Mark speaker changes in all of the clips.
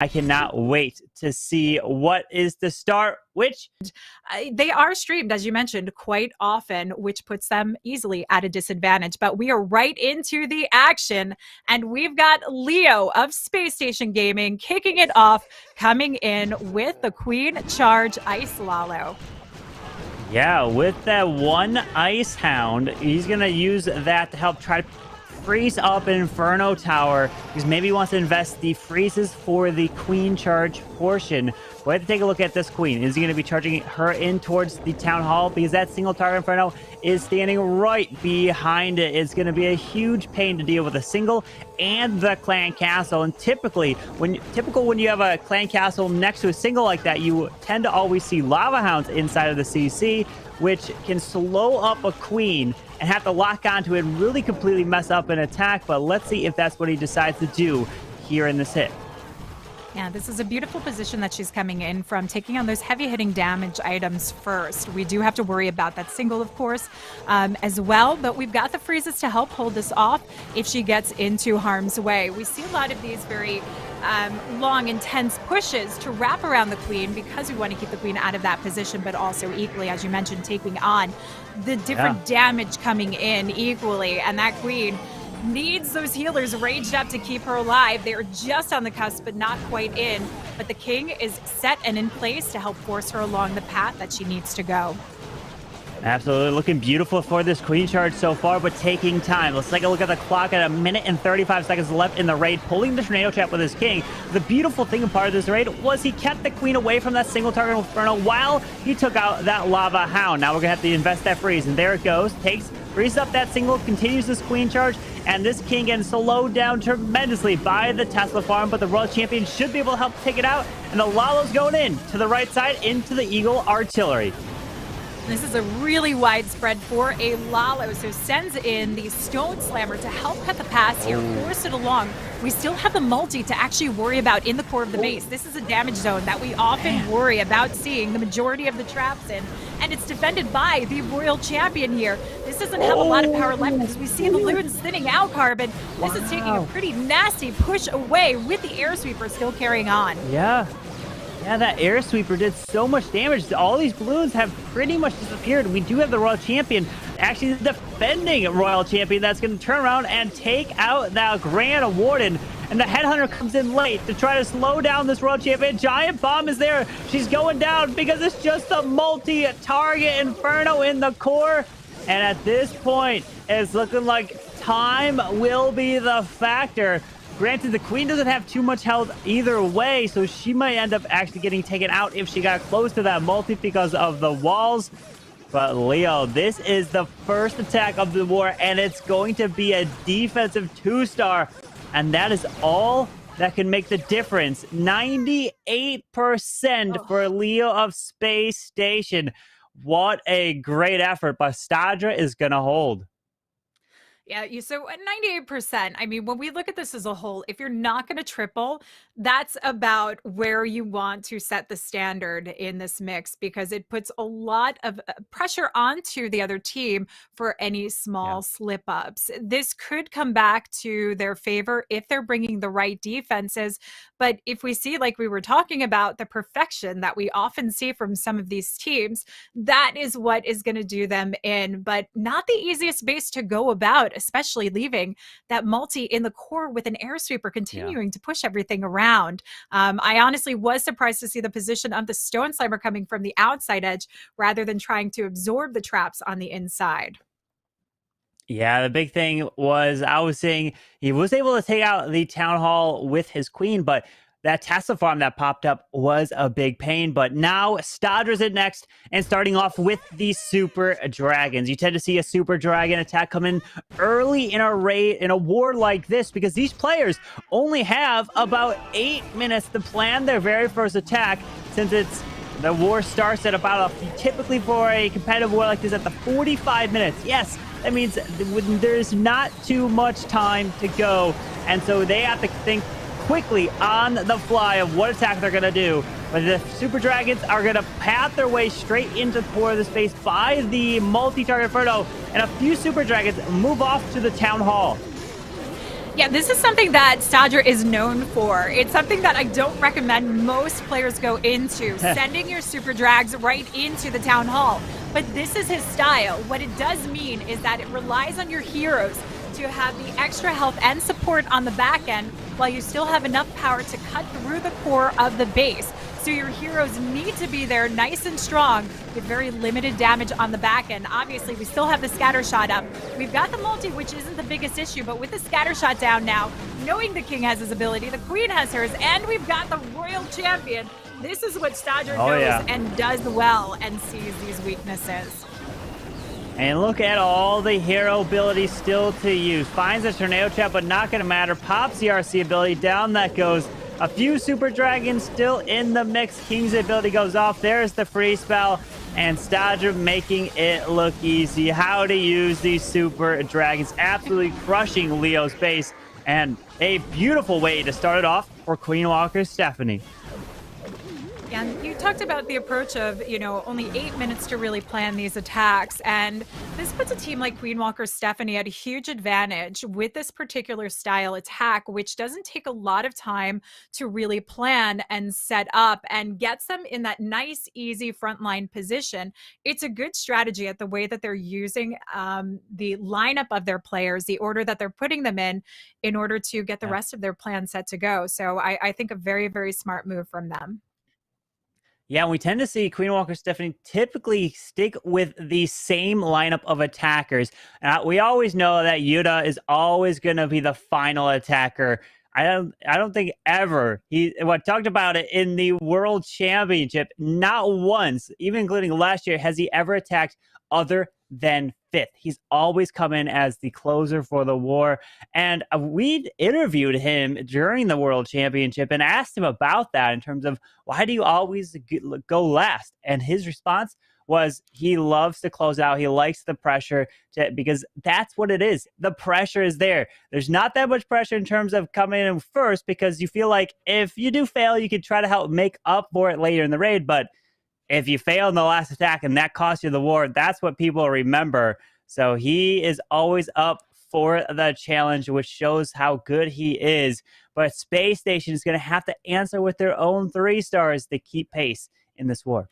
Speaker 1: I cannot wait to see what is the start, which
Speaker 2: they are streamed, as you mentioned, quite often, which puts them easily at a disadvantage. But we are right into the action, and we've got Leo of SpaceStation Gaming kicking it off, coming in with the Queen Charge Ice Lalo.
Speaker 1: Yeah, with that one Ice Hound, he's going to use that to help try to freeze up an Inferno Tower, because maybe he wants to invest the freezes for the Queen Charge portion. We'll have to take a look at this Queen. Is he going to be charging her in towards the Town Hall? Because that single target Inferno is standing right behind it. It's going to be a huge pain to deal with a single and the Clan Castle. And typically, when you have a Clan Castle next to a single like that, you tend to always see Lava Hounds inside of the CC, which can slow up a Queen and have to lock onto it and really completely mess up an attack. But let's see if that's what he decides to do here in this hit.
Speaker 2: Yeah, this is a beautiful position that she's coming in from, taking on those heavy-hitting damage items first. We do have to worry about that single, of course, as well, but we've got the freezes to help hold this off if she gets into harm's way. We see a lot of these very long, intense pushes to wrap around the Queen because we want to keep the Queen out of that position, but also equally, as you mentioned, taking on the different damage coming in equally, and that Queen needs those healers raged up to keep her alive. They are just on the cusp, but not quite in. But the King is set and in place to help force her along the path that she needs to go.
Speaker 1: Absolutely looking beautiful for this Queen Charge so far, but taking time. Let's take a look at the clock at 1 minute and 35 seconds left in the raid, pulling the tornado trap with his King. The beautiful thing and part of this raid was he kept the Queen away from that single target Inferno while he took out that Lava Hound. Now we're gonna have to invest that freeze, and there it goes. Freezes up that single, continues this Queen Charge, and this King getting slowed down tremendously by the Tesla farm, but the Royal Champion should be able to help take it out, and the Lalo's going in to the right side into the Eagle Artillery.
Speaker 2: This is a really widespread for a Lalo, so sends in the Stone Slammer to help cut the pass here, force it along. We still have the multi to actually worry about in the core of the base. This is a damage zone that we often worry about seeing the majority of the traps in, and it's defended by the Royal Champion here. This doesn't have a lot of power left because we see the loons thinning out, Carbon. This is taking a pretty nasty push away with the Air Sweeper still carrying on.
Speaker 1: Yeah, that Air Sweeper did so much damage. All these balloons have pretty much disappeared. We do have the Royal Champion, actually the defending Royal Champion, that's going to turn around and take out that Grand Warden. And the Headhunter comes in late to try to slow down this Royal Champion. Giant Bomb is there. She's going down because it's just a multi-target Inferno in the core. And at this point, it's looking like time will be the factor. Granted, the Queen doesn't have too much health either way, so she might end up actually getting taken out if she got close to that multi because of the walls. But Leo, this is the first attack of the war, and it's going to be a defensive 2-star, and that is all that can make the difference. 98% for Leo of SpaceStation. What a great effort, but Stadra is going to hold.
Speaker 2: Yeah, so at 98%, I mean, when we look at this as a whole, if you're not going to triple, that's about where you want to set the standard in this mix, because it puts a lot of pressure onto the other team for any small slip-ups. This could come back to their favor if they're bringing the right defenses, but if we see, like we were talking about, the perfection that we often see from some of these teams, that is what is going to do them in, but not the easiest base to go about, especially leaving that multi in the core with an Air Sweeper continuing to push everything around. I honestly was surprised to see the position of the Stone Slammer coming from the outside edge rather than trying to absorb the traps on the inside.
Speaker 1: Yeah, the big thing was I was saying he was able to take out the Town Hall with his Queen, but that Tesla farm that popped up was a big pain. But now Stadra's it next, and starting off with the Super Dragons. You tend to see a Super Dragon attack come in early in a raid, in a war like this, because these players only have about 8 minutes to plan their very first attack, since the war starts at about typically for a competitive war like this at the 45 minutes. Yes, that means there's not too much time to go, and so they have to think quickly on the fly of what attack they're going to do. But the Super Dragons are going to path their way straight into the core of the space by the multi-target Inferno, and a few Super Dragons move off to the Town Hall.
Speaker 2: Yeah, this is something that Stadler is known for. It's something that I don't recommend most players go into, sending your super drags right into the town hall. But this is his style. What it does mean is that it relies on your heroes to have the extra health and support on the back end while you still have enough power to cut through the core of the base. So your heroes need to be there nice and strong with very limited damage on the back end. Obviously, we still have the scatter shot up. We've got the multi, which isn't the biggest issue, but with the scatter shot down now, knowing the king has his ability, the queen has hers, and we've got the royal champion. This is what Stadler knows and does well and sees these weaknesses.
Speaker 1: And look at all the hero abilities still to use. Finds a tornado trap, but not going to matter. Pops the RC ability. Down that goes. A few super dragons still in the mix. King's ability goes off. There's the free spell. And Stadler making it look easy. How to use these super dragons. Absolutely crushing Leo's base. And a beautiful way to start it off for Queen Walker Stephanie.
Speaker 2: And you talked about the approach of, only 8 minutes to really plan these attacks. And this puts a team like Queen Walker Stephanie at a huge advantage with this particular style attack, which doesn't take a lot of time to really plan and set up and gets them in that nice, easy frontline position. It's a good strategy at the way that they're using the lineup of their players, the order that they're putting them in order to get the rest of their plan set to go. So I think a very, very smart move from them.
Speaker 1: Yeah, we tend to see Queen Walker Stephanie typically stick with the same lineup of attackers. We always know that Yuta is always going to be the final attacker. I don't think ever talked about it in the World Championship. Not once, even including last year, has he ever attacked other than fifth. He's always come in as the closer for the war. And we interviewed him during the World Championship and asked him about that in terms of why do you always go last? And his response was he loves to close out. He likes the pressure because that's what it is. The pressure is there. There's not that much pressure in terms of coming in first because you feel like if you do fail, you can try to help make up for it later in the raid. But if you fail in the last attack and that cost you the war, that's what people remember. So he is always up for the challenge, which shows how good he is. But SpaceStation is going to have to answer with their own 3 stars to keep pace in this war.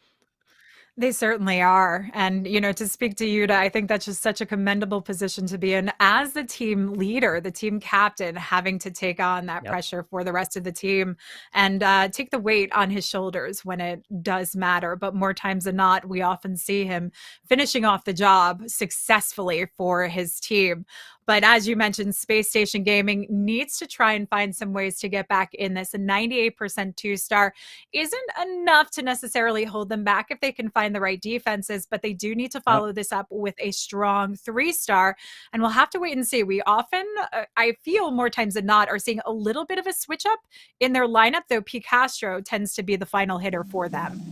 Speaker 2: They certainly are. And, to speak to Yuta, I think that's just such a commendable position to be in as the team leader, the team captain, having to take on that pressure for the rest of the team and take the weight on his shoulders when it does matter. But more times than not, we often see him finishing off the job successfully for his team. But as you mentioned, SpaceStation Gaming needs to try and find some ways to get back in this. A 98% 2-star isn't enough to necessarily hold them back if they can find the right defenses, but they do need to follow this up with a strong 3-star. And we'll have to wait and see. We often, I feel more times than not, are seeing a little bit of a switch up in their lineup, though Picastro tends to be the final hitter for them.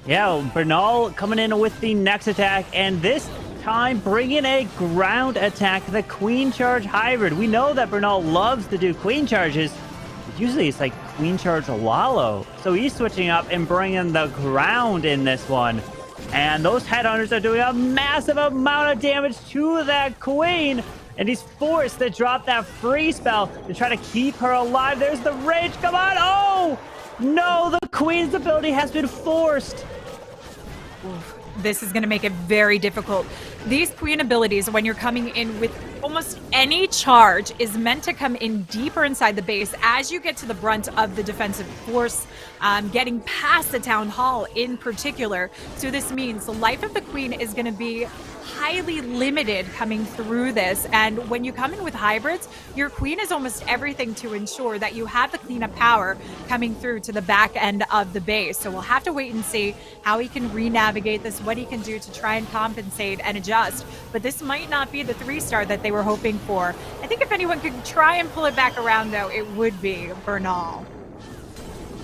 Speaker 1: Yeah, Bernal coming in with the next attack, and this time bringing a ground attack, the Queen Charge Hybrid. We know that Bernal loves to do Queen Charges, but usually it's like Queen Charge Lalo. So he's switching up and bringing the ground in this one. And those Headhunters are doing a massive amount of damage to that Queen. And he's forced to drop that free spell to try to keep her alive. There's the rage. Come on. Oh, no, the Queen's ability has been forced.
Speaker 2: Oof. This is going to make it very difficult. These Queen abilities, when you're coming in with almost any charge, is meant to come in deeper inside the base as you get to the brunt of the defensive force, getting past the Town Hall in particular. So this means the life of the Queen is going to be highly limited coming through this. And when you come in with hybrids, your Queen is almost everything to ensure that you have the cleanup power coming through to the back end of the base. So we'll have to wait and see how he can re-navigate this, what he can do to try and compensate and adjust. But this might not be the 3-star that they were hoping for. I think if anyone could try and pull it back around, though, it would be Bernal.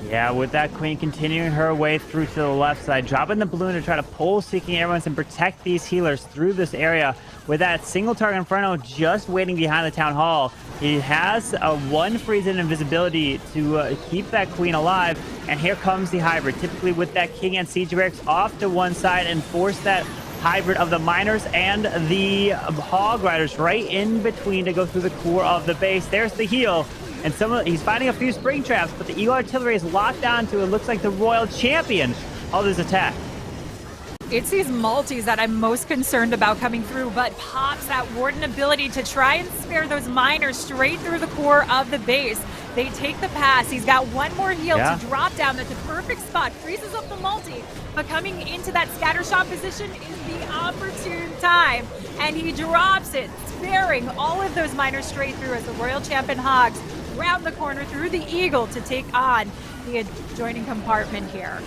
Speaker 1: Yeah, with that Queen continuing her way through to the left side, dropping the balloon to try to pull Seeking Airlines and protect these healers through this area. With that single target Inferno just waiting behind the Town Hall, he has a 1 freeze and invisibility to keep that Queen alive. And here comes the hybrid, typically with that King and Siege Barracks off to one side and force that hybrid of the miners and the hog riders right in between to go through the core of the base. There's the heal. And he's finding a few spring traps, but the Eagle Artillery is locked onto it. Looks like the Royal Champion of this attack.
Speaker 2: It's these multis that I'm most concerned about coming through, but Pops that Warden ability to try and spare those miners straight through the core of the base. They take the pass. He's got one more heal to drop down. That's a perfect spot. Freezes up the multi, but coming into that scatter shot position is the opportune time. And he drops it, sparing all of those miners straight through as the Royal Champion Hogs round the corner through the Eagle to take on the adjoining compartment here.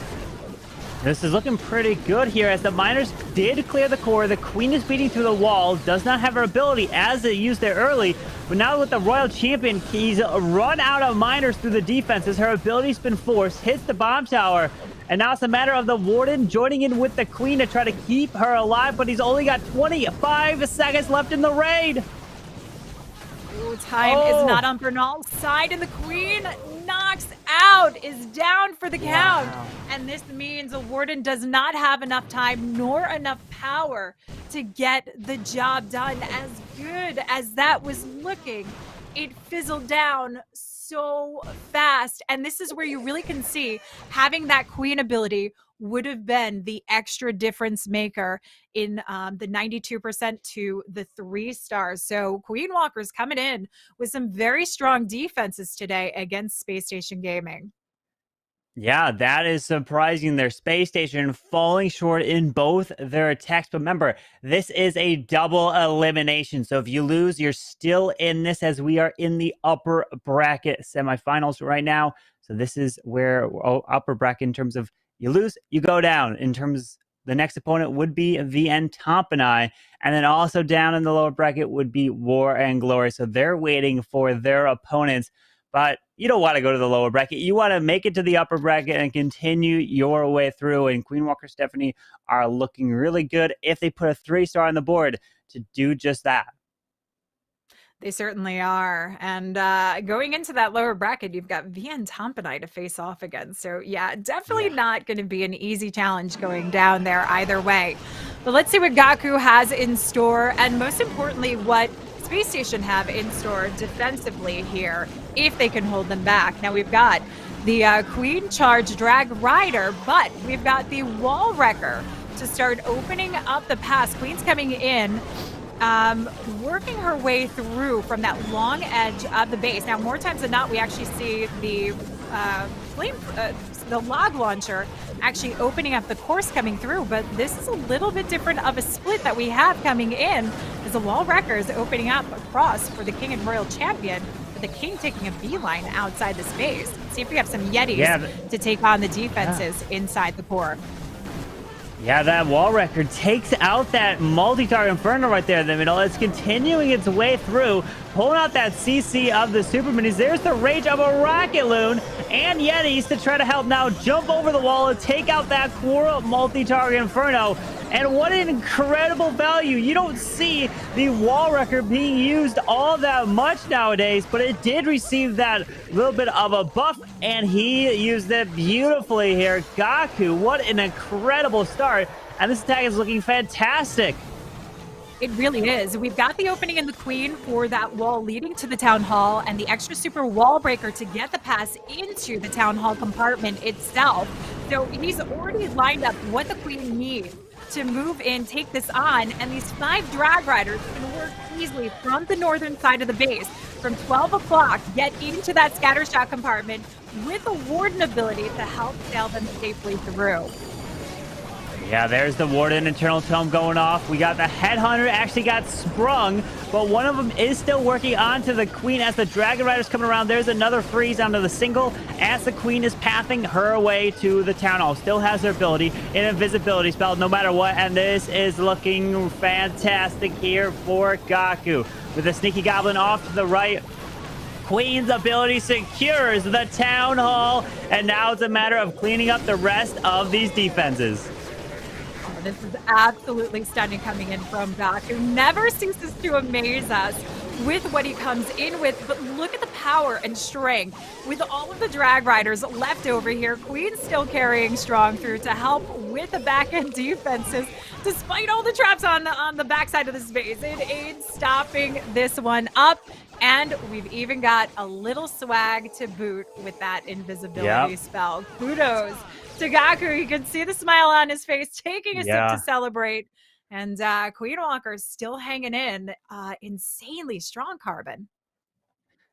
Speaker 1: This is looking pretty good here as the miners did clear the core. The Queen is beating through the wall, does not have her ability as they used it early. But now with the Royal Champion, he's run out of miners through the defenses. Her ability's been forced, hits the bomb tower. And now it's a matter of the Warden joining in with the Queen to try to keep her alive. But he's only got 25 seconds left in the raid.
Speaker 2: Ooh, time is not on Bernal's side, and the Queen knocks out, is down for the count.
Speaker 1: Wow.
Speaker 2: And this means the Warden does not have enough time nor enough power to get the job done. As good as that was looking, it fizzled down so fast. And this is where you really can see having that Queen ability would have been the extra difference maker in the 92% to the 3 stars. So Queen Walker's coming in with some very strong defenses today against SpaceStation Gaming.
Speaker 1: Yeah, that is surprising. Their SpaceStation falling short in both their attacks. But remember, this is a double elimination. So if you lose, you're still in this as we are in the upper bracket semifinals right now. So this is where upper bracket in terms of you lose, you go down. In terms, the next opponent would be VN Tompanai. And then also down in the lower bracket would be War and Glory. So they're waiting for their opponents. But you don't want to go to the lower bracket. You want to make it to the upper bracket and continue your way through. And Queen Walker Stephanie are looking really good if they put a 3-star on the board to do just that.
Speaker 2: They certainly are. And going into that lower bracket, you've got VN Tompanai to face off against. So yeah, definitely not going to be an easy challenge going down there either way. But let's see what Gaku has in store, and most importantly, what SpaceStation have in store defensively here, if they can hold them back. Now we've got the Queen Charge Drag Rider, but we've got the Wall Wrecker to start opening up the pass. Queen's coming in, working her way through from that long edge of the base. Now, more times than not, we actually see the the log launcher actually opening up the course coming through, but this is a little bit different of a split that we have coming in as the Wall Wrecker is opening up across for the King and Royal Champion, with the King taking a beeline outside the space. See if we have some Yetis to take on the defenses inside the core.
Speaker 1: Yeah, that Wall Wrecker takes out that multi-target Inferno right there in the middle. It's continuing its way through, pulling out that CC of the Super Minis. There's the Rage of a Rocket Loon and Yetis to try to help now jump over the wall and take out that core multi-target Inferno. And what an incredible value. You don't see the Wall Wrecker being used all that much nowadays, but it did receive that little bit of a buff, and he used it beautifully here. Gaku, what an incredible start. And this attack is looking fantastic.
Speaker 2: It really is. We've got the opening in the Queen for that wall leading to the Town Hall, and the extra super wall breaker to get the pass into the Town Hall compartment itself. So he's already lined up what the Queen needs to move in, take this on, and these 5 drag riders can work easily from the northern side of the base. From 12 o'clock, get into that scattershot compartment with a Warden ability to help sail them safely through.
Speaker 1: Yeah, there's the Warden internal tome going off. We got the Headhunter actually got sprung, but one of them is still working onto the Queen as the Dragon Rider's coming around. There's another freeze onto the single as the Queen is pathing her way to the Town Hall. Still has her ability, an invisibility spell no matter what, and this is looking fantastic here for Gaku. With the Sneaky Goblin off to the right, Queen's ability secures the Town Hall, and now it's a matter of cleaning up the rest of these defenses.
Speaker 2: This is absolutely stunning coming in from Gaku, who never ceases to amaze us with what he comes in with. But look at the power and strength with all of the drag riders left over here. Queen's still carrying strong through to help with the back end defenses, despite all the traps on the backside of the space. It aids stopping this one up. And we've even got a little swag to boot with that invisibility spell. Kudos to Gaku. You can see the smile on his face, taking a sip to celebrate. And Queen Walker's still hanging in. Insanely strong, Carbon.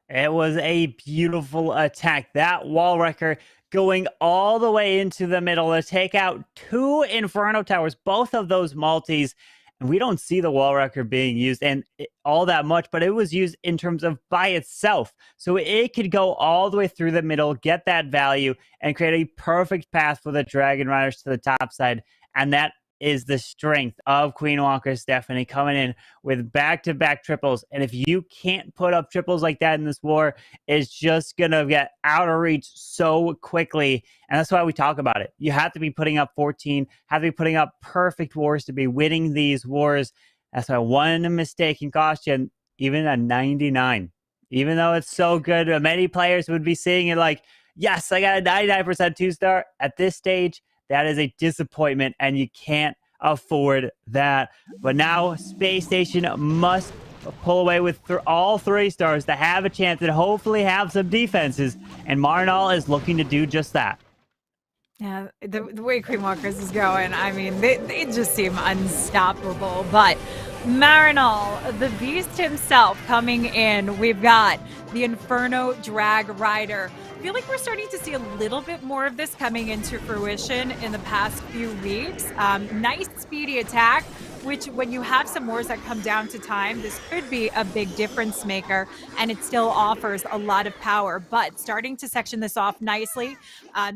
Speaker 1: It was a beautiful attack. That wall wrecker going all the way into the middle to take out 2 Inferno Towers, both of those multis. And we don't see the wall wrecker being used all that much, but it was used in terms of by itself. So it could go all the way through the middle, get that value, and create a perfect path for the Dragon Riders to the top side. And that is the strength of Queen Walker Stephanie coming in with back-to-back triples. And if you can't put up triples like that in this war, it's just going to get out of reach so quickly. And that's why we talk about it. You have to be putting up 14, have to be putting up perfect wars to be winning these wars. That's why one mistake can cost you even a 99. Even though it's so good, many players would be seeing it like, yes, I got a 99% 2-star. At this stage, that is a disappointment, and you can't afford that. But now SpaceStation must pull away with all 3 stars to have a chance and hopefully have some defenses. And Marnal is looking to do just that.
Speaker 2: Yeah, the way Queen Walkers is going, I mean, they just seem unstoppable. But Marinol, the beast himself, coming in. We've got the Inferno Drag Rider. I feel like we're starting to see a little bit more of this coming into fruition in the past few weeks. Nice speedy attack, which when you have some wars that come down to time, this could be a big difference maker, and it still offers a lot of power. But starting to section this off nicely,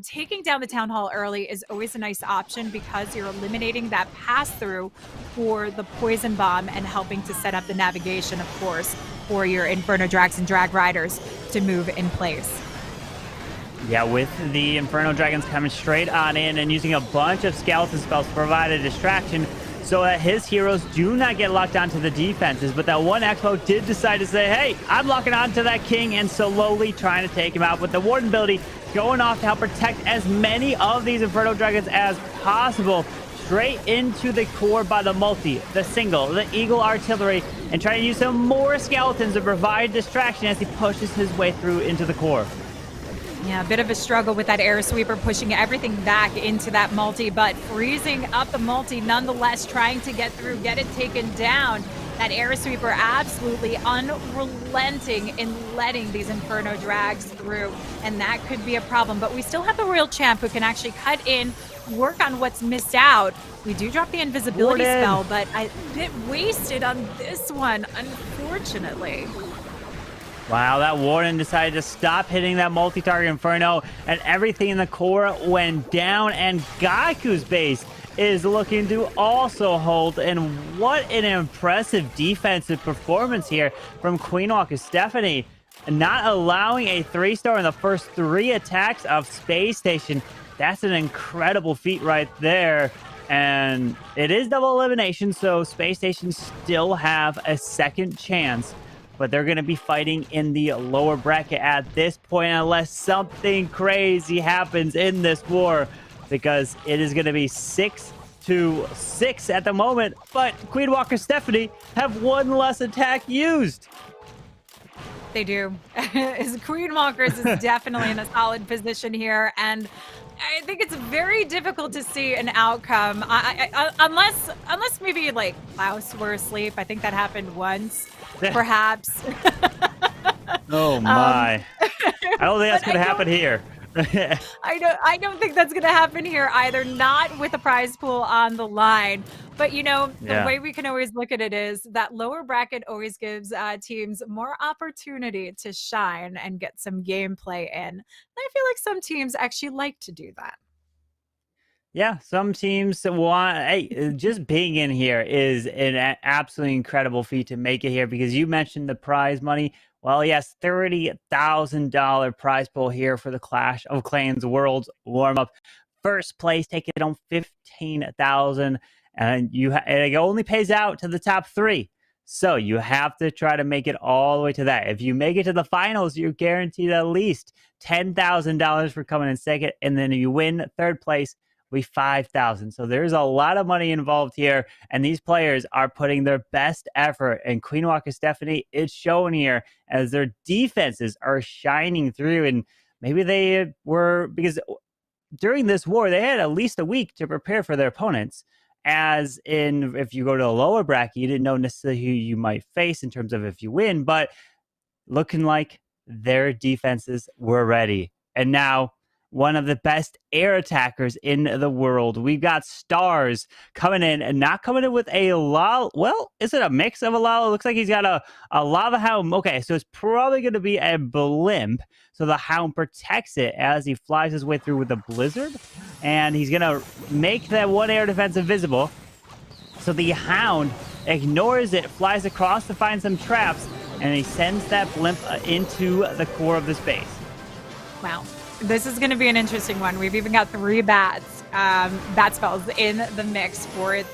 Speaker 2: taking down the Town Hall early is always a nice option because you're eliminating that pass-through for the Poison Bomb and helping to set up the navigation, of course, for your Inferno Drags and Drag Riders to move in place.
Speaker 1: Yeah, with the Inferno Dragons coming straight on in and using a bunch of skeleton spells to provide a distraction so that his heroes do not get locked onto the defenses. But that one Expo did decide to say, hey, I'm locking onto that king and slowly trying to take him out with the Warden ability going off to help protect as many of these Inferno Dragons as possible. Straight into the core by the multi, the single, the Eagle Artillery, and trying to use some more skeletons to provide distraction as he pushes his way through into the core.
Speaker 2: Yeah, a bit of a struggle with that air sweeper, pushing everything back into that multi, but freezing up the multi nonetheless, trying to get through, get it taken down. That air sweeper absolutely unrelenting in letting these Inferno Drags through, and that could be a problem. But we still have the Royal Champ who can actually cut in, work on what's missed out. We do drop the invisibility spell, but a bit wasted on this one, unfortunately.
Speaker 1: Wow, that Warden decided to stop hitting that multi-target Inferno, and everything in the core went down, and Gaku's base is looking to also hold. And what an impressive defensive performance here from Queen Walker Stephanie, not allowing a 3-star in the first 3 attacks of SpaceStation. That's an incredible feat right there. And it is double elimination, so SpaceStation still have a second chance. But they're going to be fighting in the lower bracket at this point unless something crazy happens in this war, because it is going to be 6-6 at the moment. But Queen Walker Stephanie have 1 less attack used.
Speaker 2: They do. Queen Walkers is definitely in a solid position here, and I think it's very difficult to see an outcome unless maybe like Klaus were asleep. I think that happened once, perhaps.
Speaker 1: Oh my! I don't think that's going to happen here.
Speaker 2: I don't think that's going to happen here either. Not with a prize pool on the line. But you know, the way we can always look at it is that lower bracket always gives teams more opportunity to shine and get some gameplay in. And I feel like some teams actually like to do that.
Speaker 1: Yeah, some teams want, hey, just being in here is an absolutely incredible feat to make it here, because you mentioned the prize money. Well, yes, $30,000 prize pool here for the Clash of Clans Worlds warm-up. First place taking home $15,000, and it only pays out to the top 3. So you have to try to make it all the way to that. If you make it to the finals, you're guaranteed at least $10,000 for coming in second. And then if you win third place, we 5,000. So there's a lot of money involved here. And these players are putting their best effort. And Queen Walker Stephanie is shown here as their defenses are shining through. And maybe they were, because during this war, they had at least a week to prepare for their opponents. As in, if you go to a lower bracket, you didn't know necessarily who you might face in terms of if you win, but looking like their defenses were ready. And now, one of the best air attackers in the world. We've got Stars coming in, and not coming in with a lava. Well, is it a mix of a lava? It looks like he's got a lava hound. Okay, so it's probably going to be a blimp. So the hound protects it as he flies his way through with a blizzard. And he's going to make that one air defense invisible. So the hound ignores it, flies across to find some traps, and he sends that blimp into the core of this base.
Speaker 2: Wow. This is going to be an interesting one. We've even got 3 bat spells in the mix for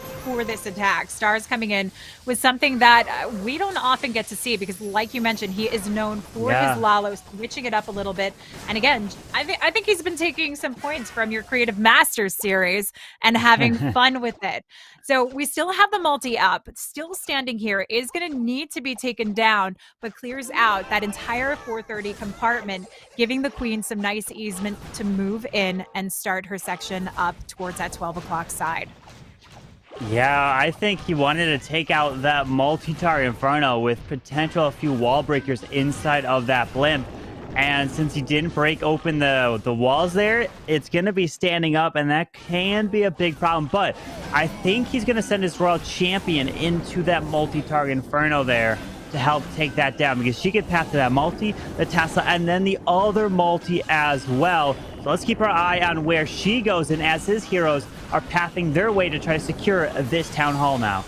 Speaker 2: this attack. Stars coming in with something that we don't often get to see because, like you mentioned, he is known for his Lalo, switching it up a little bit. And again, I think he's been taking some points from your Creative Masters series and having fun with it. So we still have the multi up, still standing here, is going to need to be taken down, but clears out that entire 430 compartment, giving the Queen some nice easement to move in and start her section up towards that 12 o'clock side.
Speaker 1: Yeah, I think he wanted to take out that multi-target Inferno with potential a few wall breakers inside of that blimp. And since he didn't break open the walls there, it's going to be standing up, and that can be a big problem. But I think he's going to send his Royal Champion into that multi-target Inferno there to help take that down, because she could path to that multi, the Tesla, and then the other multi as well. So let's keep our eye on where she goes, and as his heroes are pathing their way to try to secure this town hall now.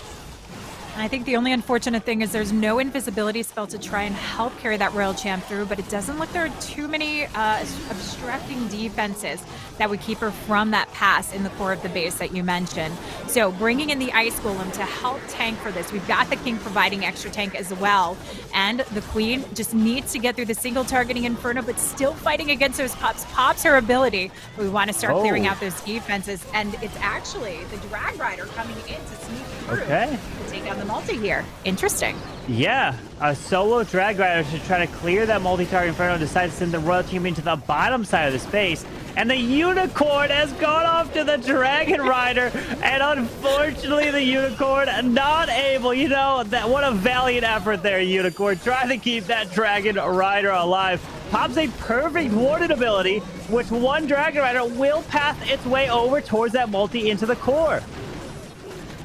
Speaker 2: I think the only unfortunate thing is there's no invisibility spell to try and help carry that Royal Champ through, but it doesn't look there are too many obstructing defenses that would keep her from that pass in the core of the base that you mentioned. So bringing in the Ice Golem to help tank for this. We've got the King providing extra tank as well, and the Queen just needs to get through the single targeting Inferno, but still fighting against those pops. Pops her ability. We want to start clearing out those defenses, and it's actually the Drag Rider coming in to sneak through to take down the multi here. Interesting.
Speaker 1: Yeah, a solo Drag Rider to try to clear that multi-target Inferno, decides to send the Royal Champion to the bottom side of the space, and the Unicorn has gone off to the Dragon Rider, and unfortunately the Unicorn not able, what a valiant effort there, Unicorn, trying to keep that Dragon Rider alive. Pops a perfect warded ability, which one Dragon Rider will path its way over towards that multi into the core.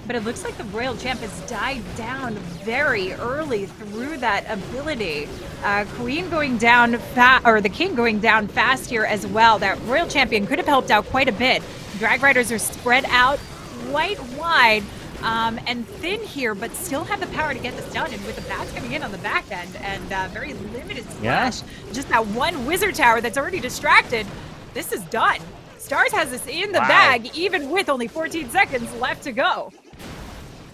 Speaker 2: But it looks like the Royal Champ has died down very early through that ability. Queen going down fast, or the King going down fast here as well. That Royal Champion could have helped out quite a bit. Drag Riders are spread out quite wide and thin here, but still have the power to get this done. And with the bats coming in on the back end and very limited splash, just that one Wizard Tower that's already distracted, this is done. Stars has this in the bag, even with only 14 seconds left to go.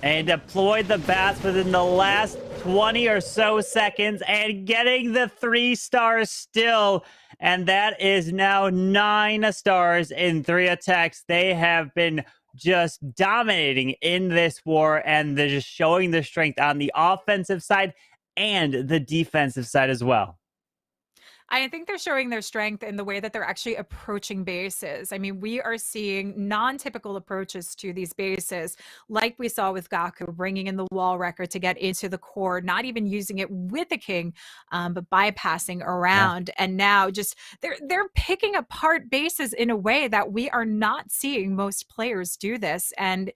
Speaker 1: And deployed the bats within the last 20 or so seconds, and getting the 3 stars still. And that is now 9 stars in 3 attacks. They have been just dominating in this war, and they're just showing their strength on the offensive side and the defensive side as well.
Speaker 2: I think they're showing their strength in the way that they're actually approaching bases. I mean, we are seeing non-typical approaches to these bases, like we saw with Gaku, bringing in the wall wrecker to get into the core, not even using it with the King, but bypassing around. And now just they're picking apart bases in a way that we are not seeing most players do this. And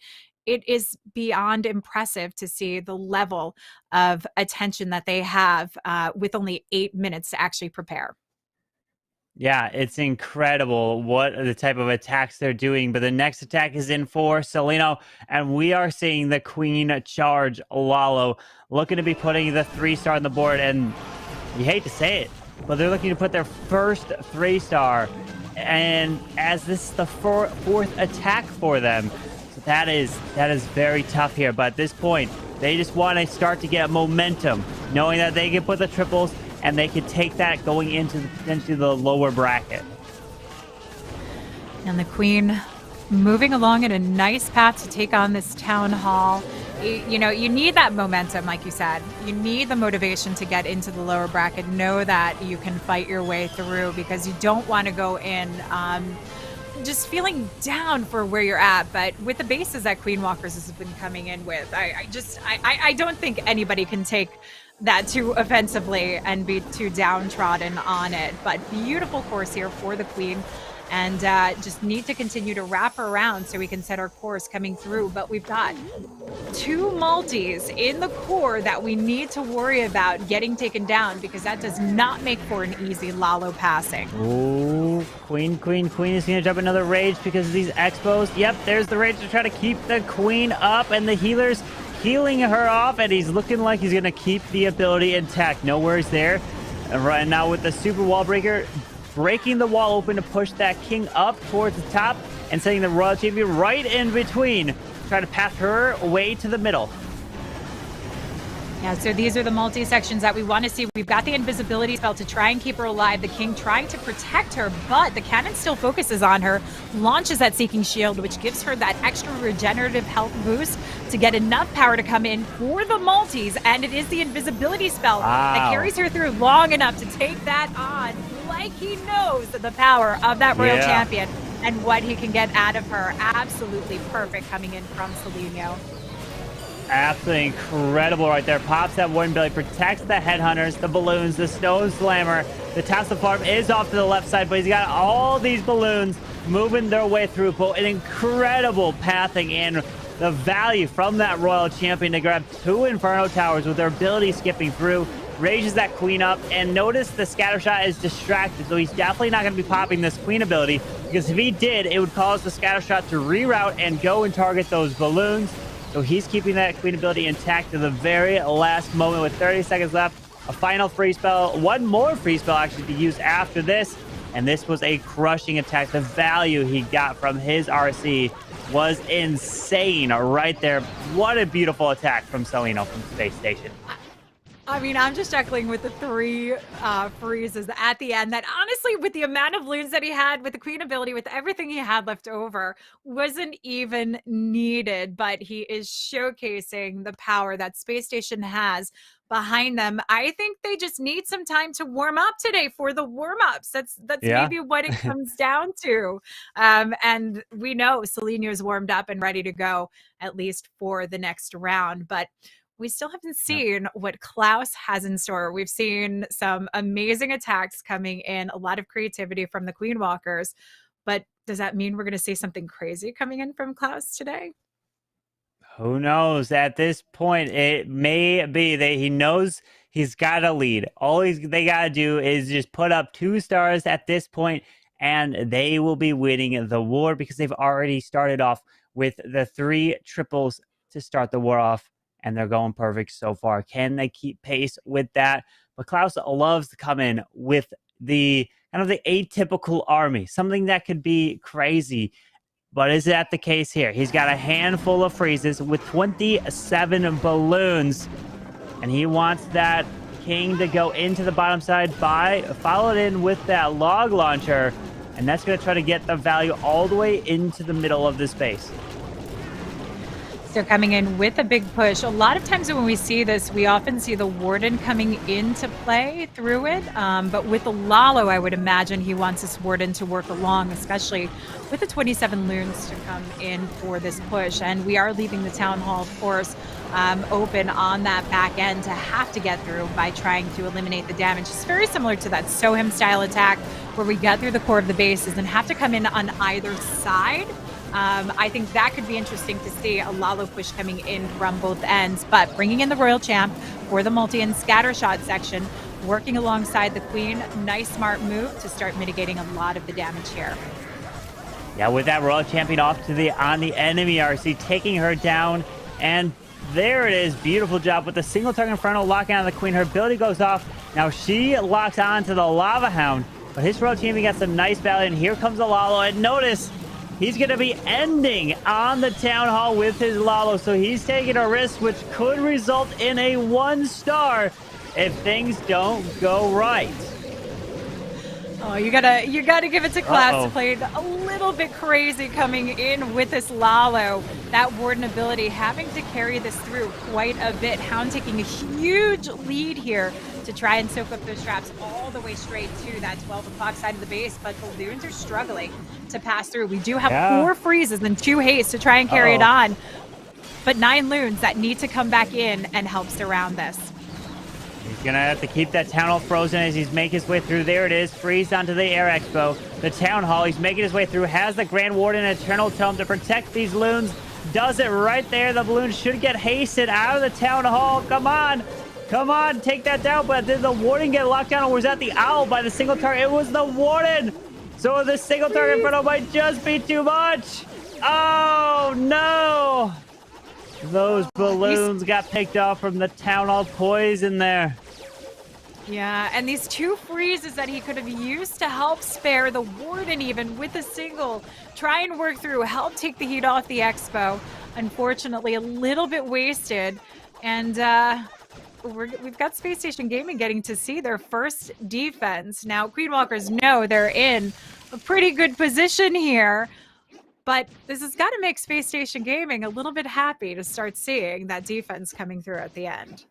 Speaker 2: it is beyond impressive to see the level of attention that they have with only 8 minutes to actually prepare.
Speaker 1: Yeah, it's incredible what the type of attacks they're doing. But the next attack is in for Celino, and we are seeing the Queen charge Lalo, looking to be putting the 3-star on the board. And you hate to say it, but they're looking to put their first 3-star. And as this is the fourth attack for them, that is very tough here. But at this point, They just want to start to get momentum, knowing that they can put the triples and they could take that going into potentially the lower bracket.
Speaker 2: And the Queen moving along in a nice path to take on this town hall. You know, you need that momentum, like you said. You need the motivation to get into the lower bracket. Know that you can fight your way through, because you don't want to go in just feeling down for where you're at. But with the bases that Queen Walkers has been coming in with, I don't think anybody can take that too offensively and be too downtrodden on it. But beautiful course here for the Queen. And just need to continue to wrap around so we can set our course coming through. But we've got 2 multis in the core that we need to worry about getting taken down, because that does not make for an easy Lalo passing.
Speaker 1: Ooh, Queen is going to jump another rage because of these expos. Yep, there's the rage to try to keep the Queen up, and the healer's healing her off, and he's looking like he's going to keep the ability intact. No worries there. And right now with the super wall breaker, breaking the wall open to push that king up towards the top and sending the royal champion right in between, trying to path her way to the middle.
Speaker 2: Yeah, so these are the multi-sections that we want to see. We've got the invisibility spell to try and keep her alive. The king trying to protect her, but the cannon still focuses on her, launches that Seeking Shield, which gives her that extra regenerative health boost to get enough power to come in for the multis. And it is the invisibility spell that carries her through long enough to take that on, like he knows the power of that royal champion and what he can get out of her. Absolutely perfect coming in from Seleno.
Speaker 1: Absolutely incredible right there. Pops that wooden belly, protects the headhunters, the balloons, the stone slammer. The Tesla farm is off to the left side, but he's got all these balloons moving their way through. But an incredible pathing in. The value from that royal champion to grab 2 Inferno Towers with their ability skipping through. Raises that Queen up, and notice the scatter shot is distracted, so he's definitely not going to be popping this Queen ability, because if he did, it would cause the scatter shot to reroute and go and target those balloons. So he's keeping that Queen ability intact to the very last moment with 30 seconds left. A final free spell, 1 more free spell actually to use after this, and this was a crushing attack. The value he got from his RC was insane right there. What a beautiful attack from Seleno from SpaceStation.
Speaker 2: I mean, I'm just echoing with the 3 freezes at the end that, honestly, with the amount of loons that he had, with the Queen ability, with everything he had left over, wasn't even needed. But he is showcasing the power that SpaceStation has behind them. I think they just need some time to warm up today for the warm-ups. That's maybe what it comes down to. And we know Seleno's warmed up and ready to go, at least for the next round. But we still haven't seen what Klaus has in store. We've seen some amazing attacks coming in, a lot of creativity from the Queen Walkers. But does that mean we're going to see something crazy coming in from Klaus today?
Speaker 1: Who knows? At this point, it may be that he knows he's got a lead. All they got to do is just put up 2 stars at this point, and they will be winning the war, because they've already started off with the 3 triples to start the war off. And they're going perfect so far. Can they keep pace with that? But Klaus loves to come in with the kind of the atypical army, something that could be crazy. But is that the case here? He's got a handful of freezes with 27 balloons, and he wants that king to go into the bottom side, followed in with that log launcher, and that's going to try to get the value all the way into the middle of the space.
Speaker 2: They're coming in with a big push. A lot of times when we see this, we often see the Warden coming into play through it. But with the Lalo, I would imagine he wants this Warden to work along, especially with the 27 loons to come in for this push. And we are leaving the Town Hall, of course, open on that back end to have to get through by trying to eliminate the damage. It's very similar to that Sohim style attack where we get through the core of the bases and have to come in on either side. I think that could be interesting to see, a Lalo push coming in from both ends, but bringing in the Royal Champ for the multi and scatter shot section, working alongside the Queen. Nice, smart move to start mitigating a lot of the damage here.
Speaker 1: Yeah, with that Royal Champion off to on the enemy RC, taking her down, and there it is. Beautiful job with the single target Inferno locking on the Queen. Her ability goes off. Now she locks on to the Lava Hound, but his Royal Champion got some nice value, and here comes the Lalo, and notice He's going to be ending on the Town Hall with his Lalo, so he's taking a risk which could result in a 1-star if things don't go right.
Speaker 2: Oh, you gotta give it to Klaus. Played a little bit crazy coming in with this Lalo. That Warden ability having to carry this through quite a bit. Hound taking a huge lead here to try and soak up those traps all the way straight to that 12 o'clock side of the base, but the Loons are struggling to pass through. We do have 4 freezes and 2 hastes to try and carry it on, but 9 Loons that need to come back in and help surround this.
Speaker 1: He's going to have to keep that Town Hall frozen as he's making his way through. There it is. Freeze onto the Air Expo. The Town Hall, he's making his way through. Has the Grand Warden Eternal Tome to protect these Loons. Does it right there. The balloon should get hasted out of the Town Hall. Come on. Come on. Take that down. But did the Warden get locked down, or was that the Owl by the single target? It was the Warden. So the single target Inferno might just be too much. Oh, no. Those balloons got picked off from the Town Hall poison there.
Speaker 2: Yeah, and these 2 freezes that he could have used to help spare the Warden even with a single, try and work through, help take the heat off the Expo. Unfortunately, a little bit wasted. And we've got SpaceStation Gaming getting to see their first defense. Now, Queenwalkers know they're in a pretty good position here. But this has got to make SpaceStation Gaming a little bit happy to start seeing that defense coming through at the end.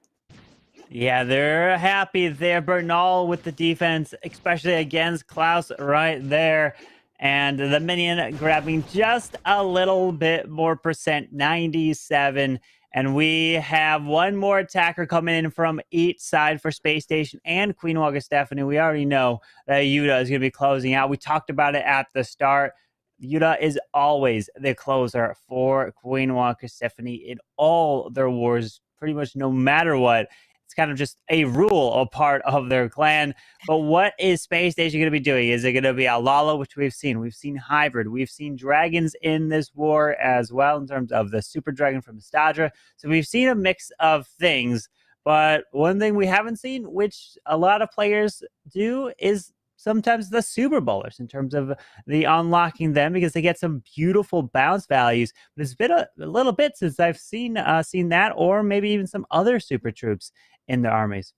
Speaker 1: Yeah, they're happy there. Bernal with the defense, especially against Klaus right there. And the minion grabbing just a little bit more percent, 97. And we have one more attacker coming in from each side for SpaceStation and Queen Walker Stephanie. We already know that Yuta is going to be closing out. We talked about it at the start. Yuta is always the closer for Queen Walker Stephanie in all their wars, pretty much no matter what. It's kind of just a rule, a part of their clan. But what is SpaceStation going to be doing? Is it going to be a Lalo, which we've seen? We've seen Hybrid. We've seen Dragons in this war as well in terms of the Super Dragon from Stadra. So we've seen a mix of things. But one thing we haven't seen, which a lot of players do, is sometimes the Super Bowlers in terms of the unlocking them, because they get some beautiful bounce values. But it's been a little bit since I've seen that, or maybe even some other super troops in the armies.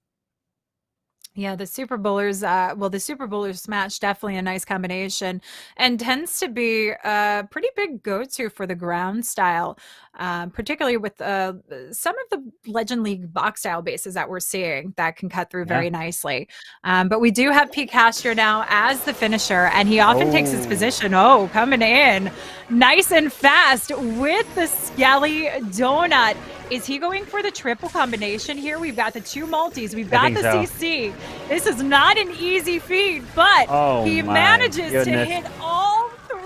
Speaker 2: Yeah, the Super Bowlers, the Super Bowlers match, definitely a nice combination, and tends to be a pretty big go-to for the ground style, particularly with some of the Legend League box style bases that we're seeing that can cut through very nicely. But we do have Pete Castro now as the finisher, and he often takes his position. Coming in nice and fast with the Skelly Donut. Is he going for the triple combination here? We've got the 2 multis. We've got the CC. This is not an easy feat, but he manages to hit all 3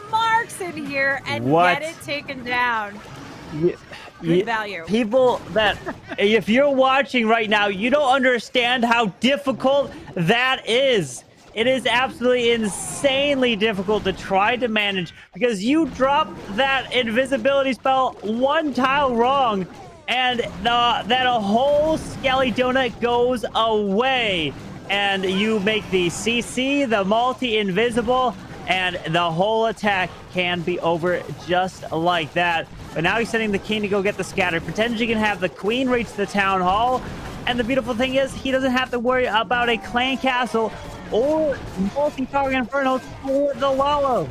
Speaker 2: marks in here and get it taken down. Good value.
Speaker 1: People that, if you're watching right now, you don't understand how difficult that is. It is absolutely insanely difficult to try to manage, because you drop that invisibility spell 1 tile wrong, and that a whole Skelly Donut goes away, and you make the CC, the multi-invisible, and the whole attack can be over just like that. But now he's sending the king to go get the scatter. Pretends he can have the queen reach the town hall, and the beautiful thing is he doesn't have to worry about a clan castle or multi-target inferno for the Lalo.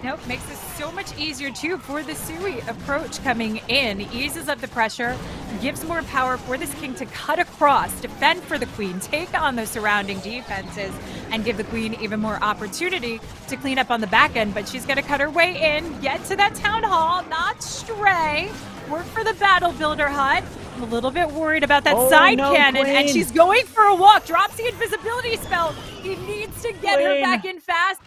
Speaker 2: Nope, makes this so much easier too for the Sui approach coming in. Eases up the pressure, gives more power for this king to cut across, defend for the queen, take on those surrounding defenses, and give the queen even more opportunity to clean up on the back end. But she's going to cut her way in, get to that town hall, not stray, work for the battle builder hut. I'm a little bit worried about that side cannon, queen. And she's going for a walk, drops the invisibility spell. He needs to get her back in fast.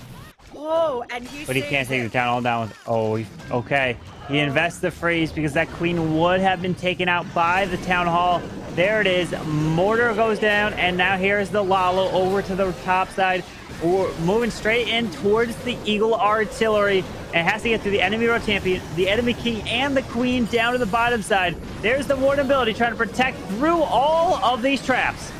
Speaker 2: And
Speaker 1: but he can't take the town hall down with, okay. He invests the freeze because that queen would have been taken out by the town hall. There it is. Mortar goes down, and now here's the Lalo over to the top side. Or moving straight in towards the Eagle Artillery, and has to get through the enemy row champion, the enemy king, and the queen down to the bottom side. There's the Warden ability trying to protect through all of these traps.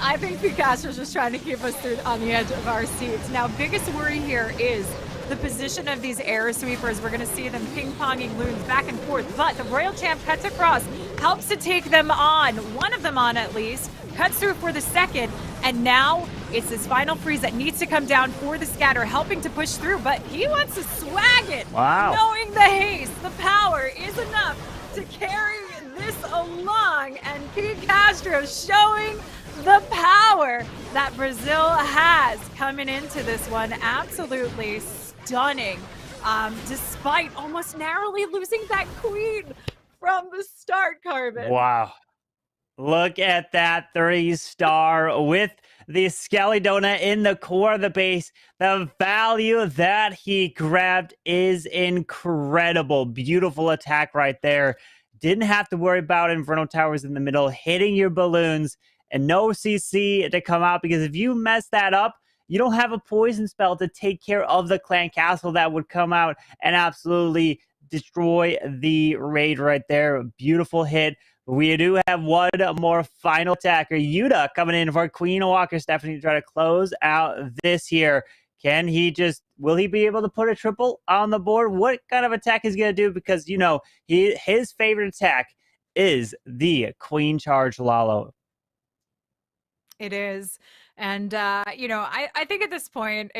Speaker 2: I think the Castro's just trying to keep us on the edge of our seats. Now, biggest worry here is the position of these air sweepers. We're going to see them ping-ponging loons back and forth, but the Royal Champ cuts across, helps to take them on, one of them on at least, cuts through for the second, and now it's this final freeze that needs to come down for the scatter, helping to push through, but he wants to swag it.
Speaker 1: Wow.
Speaker 2: Knowing the haste, the power is enough to carry this along, and Pete Castro showing the power that Brazil has coming into this one. Absolutely stunning, despite almost narrowly losing that queen from the start, Carbon.
Speaker 1: Wow. Look at that 3-star with the Skelly Donut in the core of the base. The value that he grabbed is incredible. Beautiful attack right there. Didn't have to worry about Inferno Towers in the middle, hitting your balloons, and no CC to come out, because if you mess that up, you don't have a poison spell to take care of the clan castle that would come out and absolutely destroy the raid right there. Beautiful hit. We do have one more final attacker, Yuta, coming in for Queen Walker Stephanie to try to close out this here. Will he be able to put a triple on the board? What kind of attack is he going to do? Because, you know, his favorite attack is the Queen Charge Lalo.
Speaker 2: It is. And, you know, I think at this point,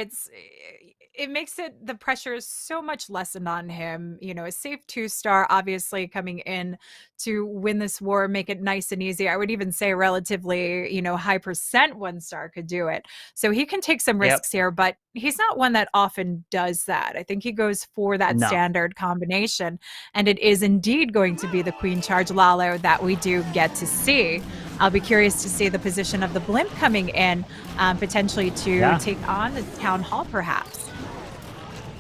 Speaker 2: it makes the pressure is so much lessened on him. You know, a safe 2-star, obviously coming in to win this war, make it nice and easy. I would even say relatively, you know, high percent 1-star could do it. So he can take some risks here, but he's not one that often does that. I think he goes for that standard combination, and it is indeed going to be the Queen Charge Lalo that we do get to see. I'll be curious to see the position of the blimp coming in, potentially to take on the town hall, perhaps.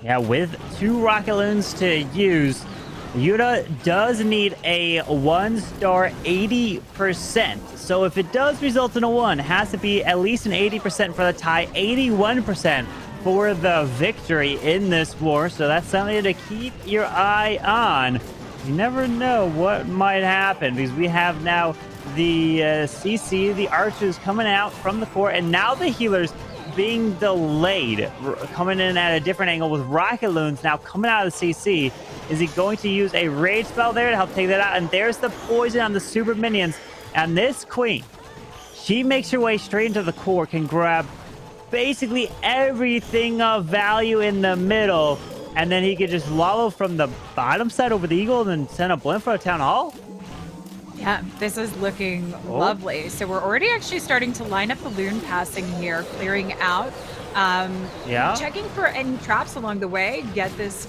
Speaker 1: Yeah, with 2 rocket loons to use, Yuta does need a 1-star 80%. So if it does result in a 1, it has to be at least an 80% for the tie, 81% for the victory in this war. So that's something to keep your eye on. You never know what might happen, because we have now the CC, the archers coming out from the core, and now the healers being delayed, coming in at a different angle with rocket loons now coming out of the CC. Is he going to use a rage spell there to help take that out? And there's the poison on the super minions. And this queen, she makes her way straight into the core, can grab basically everything of value in the middle, and then he could just Lalo from the bottom side over the eagle and then send a blimp for a town hall.
Speaker 2: Yeah, this is looking lovely. So we're already actually starting to line up the loon passing here, clearing out. Checking for any traps along the way, get this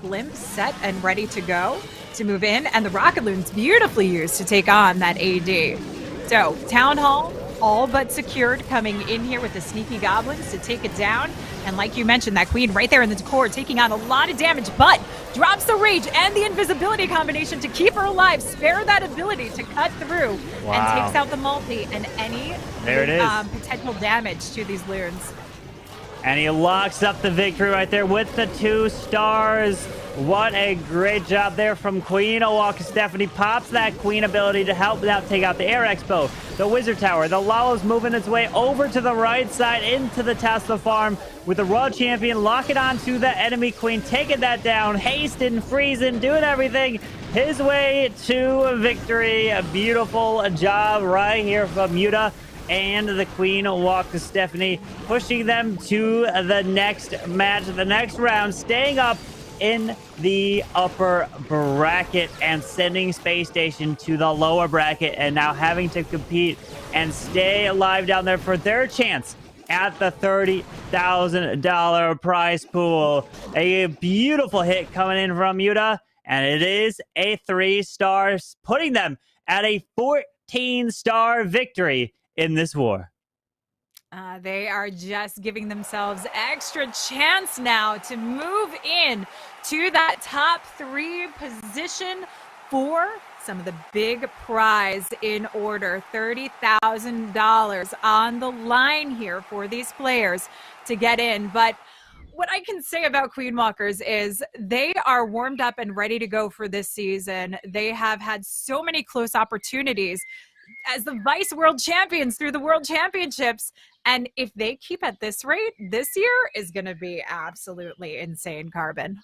Speaker 2: blimp set and ready to go to move in. And the rocket loon's beautifully used to take on that AD. So town hall, all but secured, coming in here with the sneaky goblins to take it down. And like you mentioned, that queen right there in the core taking on a lot of damage, but drops the rage and the invisibility combination to keep her alive, spare that ability to cut through, and takes out the multi and any potential damage to these loons.
Speaker 1: And he locks up the victory right there with the 2 stars. What a great job there from Queen Walker Stephanie. Pops that queen ability to help now take out the Air Expo, the Wizard Tower. The Lalo's moving its way over to the right side into the Tesla farm with the Royal Champion locking onto the enemy queen, taking that down, hasting, freezing, doing everything his way to victory. A beautiful job right here from Yuta and the Queen Walker Stephanie, pushing them to the next match, the next round, staying up in the upper bracket and sending SpaceStation to the lower bracket, and now having to compete and stay alive down there for their chance at the $30,000 prize pool. A beautiful hit coming in from Yuta, and it is a 3-star, putting them at a 14-star victory in this war.
Speaker 2: They are just giving themselves extra chance now to move in to that top 3 position for some of the big prize in order. $30,000 on the line here for these players to get in. But what I can say about Queen Walkers is they are warmed up and ready to go for this season. They have had so many close opportunities as the vice world champions through the world championships. And if they keep at this rate, this year is going to be absolutely insane, Carbon.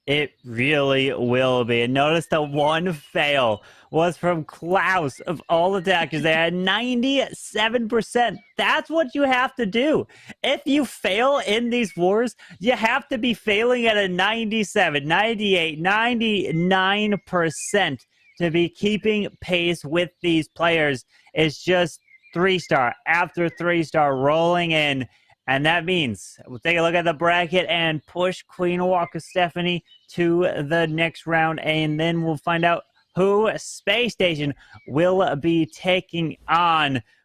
Speaker 1: It really will be. And notice the one fail was from Klaus of all attackers. They had 97%. That's what you have to do. If you fail in these wars, you have to be failing at a 97, 98, 99% to be keeping pace with these players. It's just 3-star after 3-star rolling in. And that means we'll take a look at the bracket and push Queen Walker Stephanie to the next round. And then we'll find out who SpaceStation will be taking on